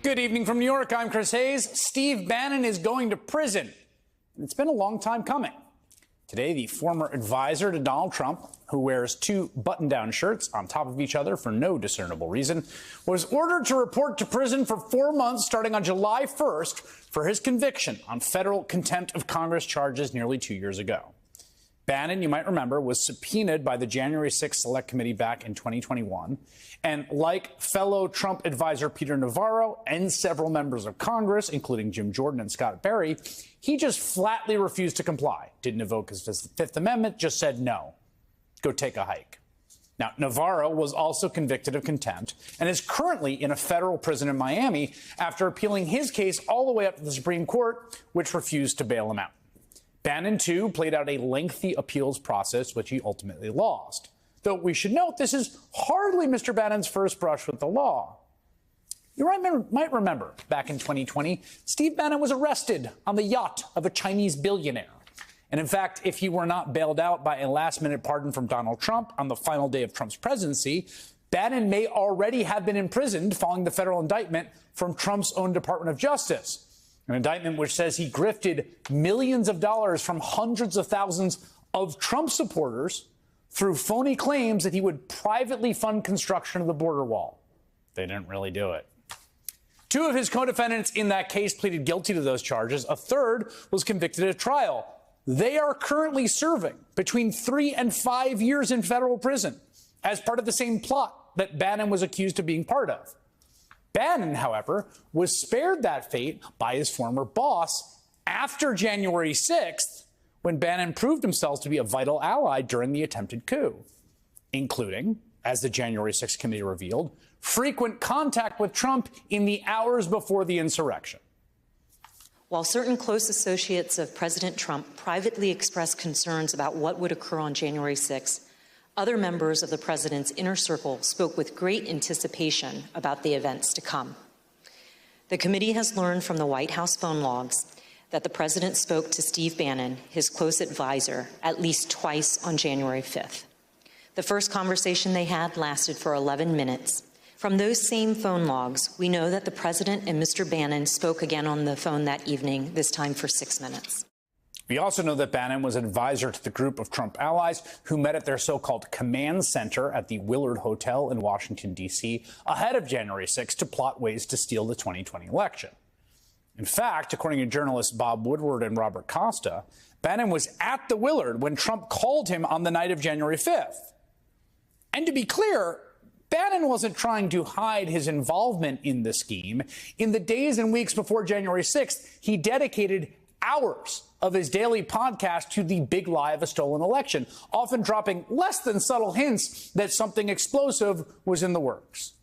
Good evening from New York. I'm Chris Hayes. Steve Bannon is going to prison. It's been a long time coming. Today, the former advisor to Donald Trump, who wears two button-down shirts on top of each other for no discernible reason, was ordered to report to prison for 4 months starting on July 1st for his conviction on federal contempt of Congress charges nearly 2 years ago. Bannon, you might remember, was subpoenaed by the January 6th Select Committee back in 2021. And like fellow Trump advisor Peter Navarro and several members of Congress, including Jim Jordan and Scott Berry, he just flatly refused to comply. Didn't invoke his Fifth Amendment, just said no. Go take a hike. Now, Navarro was also convicted of contempt and is currently in a federal prison in Miami after appealing his case all the way up to the Supreme Court, which refused to bail him out. Bannon, too, played out a lengthy appeals process, which he ultimately lost. Though we should note this is hardly Mr. Bannon's first brush with the law. You might remember back in 2020, Steve Bannon was arrested on the yacht of a Chinese billionaire. And in fact, if he were not bailed out by a last-minute pardon from Donald Trump on the final day of Trump's presidency, Bannon may already have been imprisoned following the federal indictment from Trump's own Department of Justice. An indictment which says he grifted millions of dollars from hundreds of thousands of Trump supporters through phony claims that he would privately fund construction of the border wall. They didn't really do it. Two of his co-defendants in that case pleaded guilty to those charges. A third was convicted at trial. They are currently serving between 3 and 5 years in federal prison as part of the same plot that Bannon was accused of being part of. Bannon, however, was spared that fate by his former boss after January 6th, when Bannon proved himself to be a vital ally during the attempted coup, including, as the January 6th committee revealed, frequent contact with Trump in the hours before the insurrection. While certain close associates of President Trump privately expressed concerns about what would occur on January 6th, other members of the president's inner circle spoke with great anticipation about the events to come. The committee has learned from the White House phone logs that the president spoke to Steve Bannon, his close advisor, at least twice on January 5th. The first conversation they had lasted for 11 minutes. From those same phone logs, we know that the president and Mr. Bannon spoke again on the phone that evening, this time for 6 minutes. We also know that Bannon was an advisor to the group of Trump allies who met at their so-called command center at the Willard Hotel in Washington, D.C., ahead of January 6th to plot ways to steal the 2020 election. In fact, according to journalists Bob Woodward and Robert Costa, Bannon was at the Willard when Trump called him on the night of January 5th. And to be clear, Bannon wasn't trying to hide his involvement in the scheme. In the days and weeks before January 6th, he dedicated hours of his daily podcast to the big lie of a stolen election, often dropping less than subtle hints that something explosive was in the works.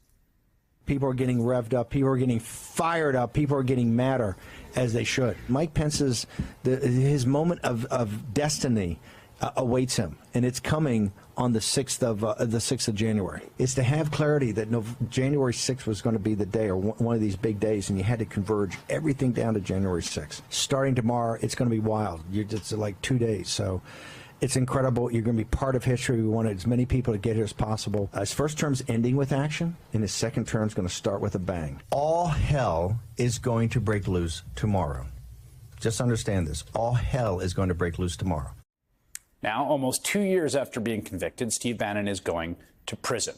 People are getting revved up. People are getting fired up. People are getting madder, as they should. Mike Pence's his moment of destiny awaits him, and it's coming on the 6th of January. It's to have clarity that January 6th was going to be the day, or one of these big days, and you had to converge everything down to January 6th. Starting tomorrow, it's going to be wild. It's like 2 days, so it's incredible. You're going to be part of history. We want as many people to get here as possible. His first term's ending with action, and his second term's going to start with a bang. All hell is going to break loose tomorrow. Just understand this. All hell is going to break loose tomorrow. Now, almost 2 years after being convicted, Steve Bannon is going to prison.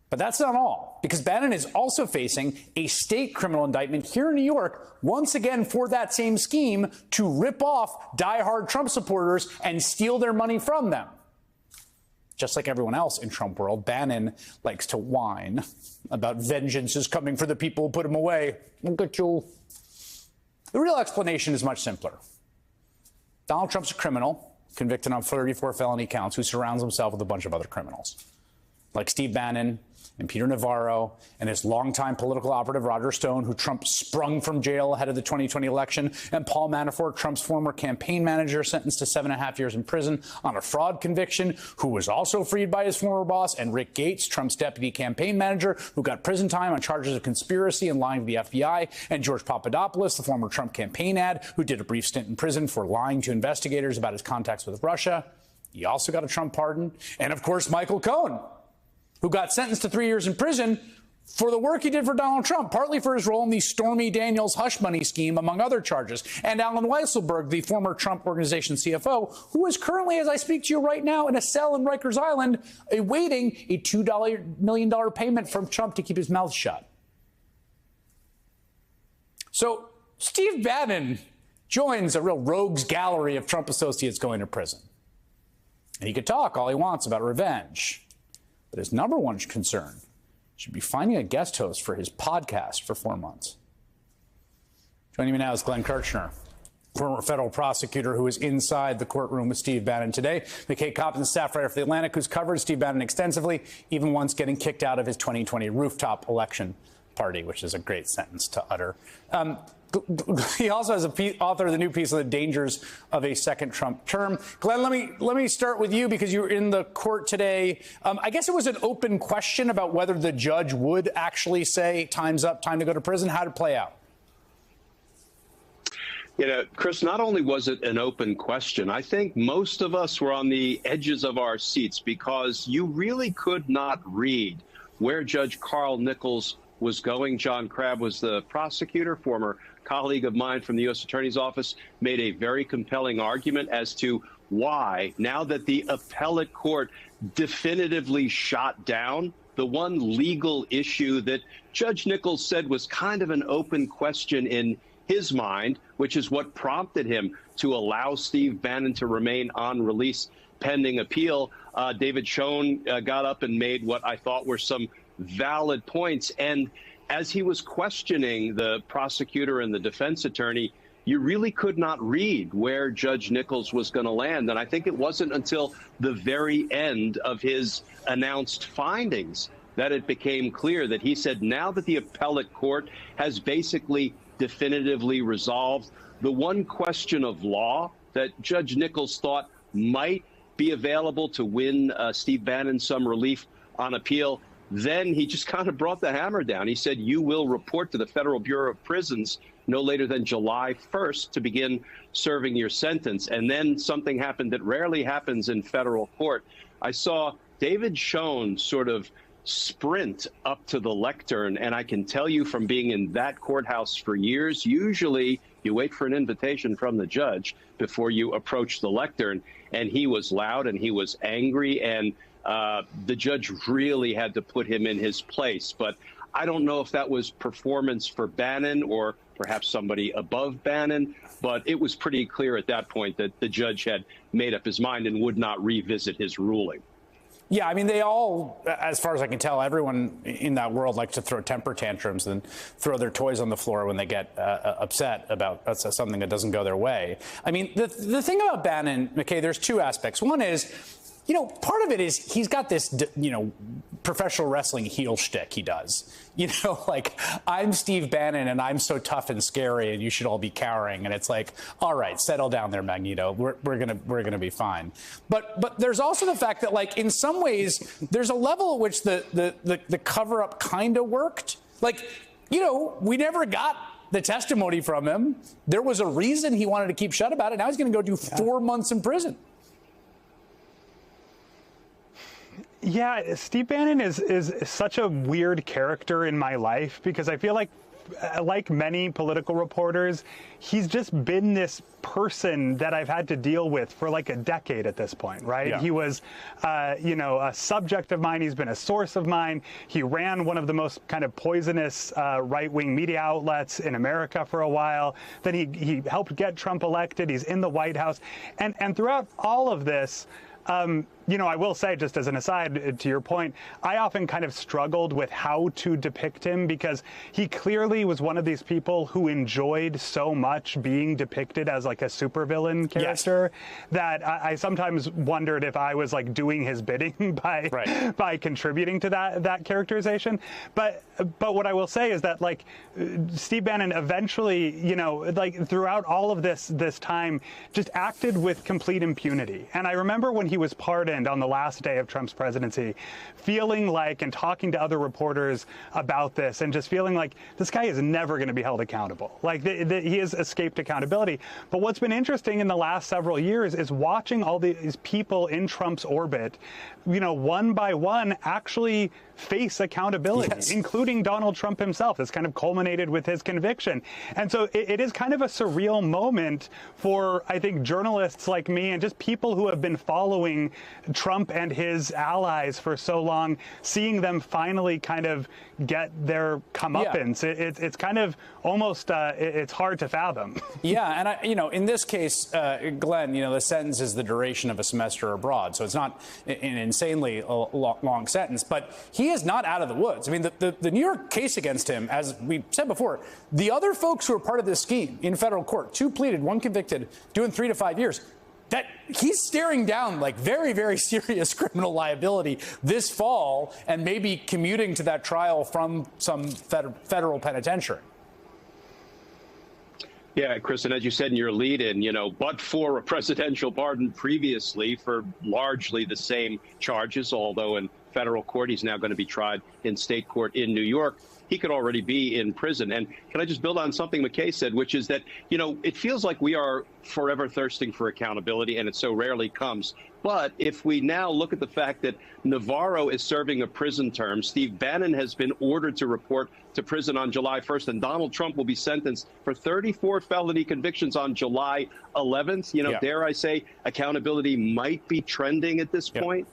But that's not all, because Bannon is also facing a state criminal indictment here in New York, once again for that same scheme to rip off diehard Trump supporters and steal their money from them. Just like everyone else in Trump world, Bannon likes to whine about vengeance is coming for the people who put him away. Look at you. The real explanation is much simpler. Donald Trump's a criminal, convicted on 34 felony counts, who surrounds himself with a bunch of other criminals, like Steve Bannon and Peter Navarro and his longtime political operative Roger Stone, who Trump sprung from jail ahead of the 2020 election, and Paul Manafort, Trump's former campaign manager, sentenced to 7.5 years in prison on a fraud conviction, who was also freed by his former boss, and Rick Gates, Trump's deputy campaign manager, who got prison time on charges of conspiracy and lying to the FBI, and George Papadopoulos, the former Trump campaign ad, who did a brief stint in prison for lying to investigators about his contacts with Russia. He also got a Trump pardon. And, of course, Michael Cohen, who got sentenced to 3 years in prison for the work he did for Donald Trump, partly for his role in the Stormy Daniels hush money scheme, among other charges. And Alan Weisselberg, the former Trump Organization CFO, who is currently, as I speak to you right now, in a cell in Rikers Island, awaiting a $2 million payment from Trump to keep his mouth shut. So Steve Bannon joins a real rogues gallery of Trump associates going to prison. And he could talk all he wants about revenge. But his number one concern should be finding a guest host for his podcast for 4 months. Joining me now is Glenn Kirchner, former federal prosecutor who is inside the courtroom with Steve Bannon today. McKay Coppin, staff writer for The Atlantic, who's covered Steve Bannon extensively, even once getting kicked out of his 2020 rooftop election party, which is a great sentence to utter. He also has author of the new piece on the dangers of a second Trump term. Glenn, let me start with you because you were in the court today. I guess it was an open question about whether the judge would actually say time's up, time to go to prison. How did it play out? You know, Chris, not only was it an open question, I think most of us were on the edges of our seats because you really could not read where Judge Carl Nichols was going. John Crabb was the prosecutor, former colleague of mine from the U.S. Attorney's Office, made a very compelling argument as to why, now that the appellate court definitively shot down the one legal issue that Judge Nichols said was kind of an open question in his mind, which is what prompted him to allow Steve Bannon to remain on release pending appeal. David Schoen got up and made what I thought were some valid points. And as he was questioning the prosecutor and the defense attorney, you really could not read where Judge Nichols was going to land. And I think it wasn't until the very end of his announced findings that it became clear that he said now that the appellate court has basically definitively resolved the one question of law that Judge Nichols thought might be available to win Steve Bannon some relief on appeal, then he just kind of brought the hammer down. He said, you will report to the Federal Bureau of Prisons no later than July 1st to begin serving your sentence. And then something happened that rarely happens in federal court. I saw David Schoen sort of sprint up to the lectern, and I can tell you from being in that courthouse for years, usually you wait for an invitation from the judge before you approach the lectern, and he was loud and he was angry, and the judge really had to put him in his place. But I don't know if that was performance for Bannon or perhaps somebody above Bannon, but it was pretty clear at that point that the judge had made up his mind and would not revisit his ruling. Yeah, I mean, they all, as far as I can tell, everyone in that world likes to throw temper tantrums and throw their toys on the floor when they get upset about something that doesn't go their way. I mean, the thing about Bannon, McKay, there's two aspects. One is, you know, part of it is he's got this, you know, professional wrestling heel shtick he does. You know, like, I'm Steve Bannon and I'm so tough and scary and you should all be cowering. And it's like, all right, settle down there, Magneto. We're gonna be fine. But there's also the fact that, like, in some ways, there's a level at which the cover up kind of worked. Like, you know, we never got the testimony from him. There was a reason he wanted to keep shut about it. Now he's going to go do 4 months in prison. Yeah, Steve Bannon is such a weird character in my life because I feel like many political reporters, he's just been this person that I've had to deal with for like a decade at this point, right? Yeah. He was, you know, a subject of mine. He's been a source of mine. He ran one of the most kind of poisonous right-wing media outlets in America for a while. Then he helped get Trump elected. He's in the White House. And throughout all of this, you know, I will say, just as an aside to your point, I often kind of struggled with how to depict him because he clearly was one of these people who enjoyed so much being depicted as like a supervillain character that I sometimes wondered if I was like doing his bidding by contributing to that characterization. But what I will say is that like Steve Bannon eventually, you know, like throughout all of this time, just acted with complete impunity. And I remember when he was pardoned on the last day of Trump's presidency, feeling like, and talking to other reporters about this, and just feeling like this guy is never going to be held accountable. Like he has escaped accountability. But what's been interesting in the last several years is watching all these people in Trump's orbit, you know, one by one, actually face accountability, Yes. including Donald Trump himself. This kind of culminated with his conviction. And so it is kind of a surreal moment for, I think, journalists like me and just people who have been following Trump and his allies for so long, seeing them finally kind of get their comeuppance. Yeah. It's kind of almost, it's hard to fathom. Yeah, and in this case, Glenn, the sentence is the duration of a semester abroad, so it's not an insanely long sentence. But he is not out of the woods. I mean, the New York case against him, as we said before, the other folks who are part of this scheme in federal court, 2 pleaded, 1 convicted, doing 3 to 5 years. That he's staring down like very, very serious criminal liability this fall, and maybe commuting to that trial from some federal penitentiary. Yeah, Chris, and as you said in your lead-in, but for a presidential pardon previously for largely the same charges, although in federal court he's now going to be tried in state court in New York, he could already be in prison. And can I just build on something McKay said, which is that, it feels like we are forever thirsting for accountability, and it so rarely comes. But if we now look at the fact that Navarro is serving a prison term, Steve Bannon has been ordered to report to prison on July 1st, and Donald Trump will be sentenced for 34 felony convictions on July 11th. Dare I say accountability might be trending at this point.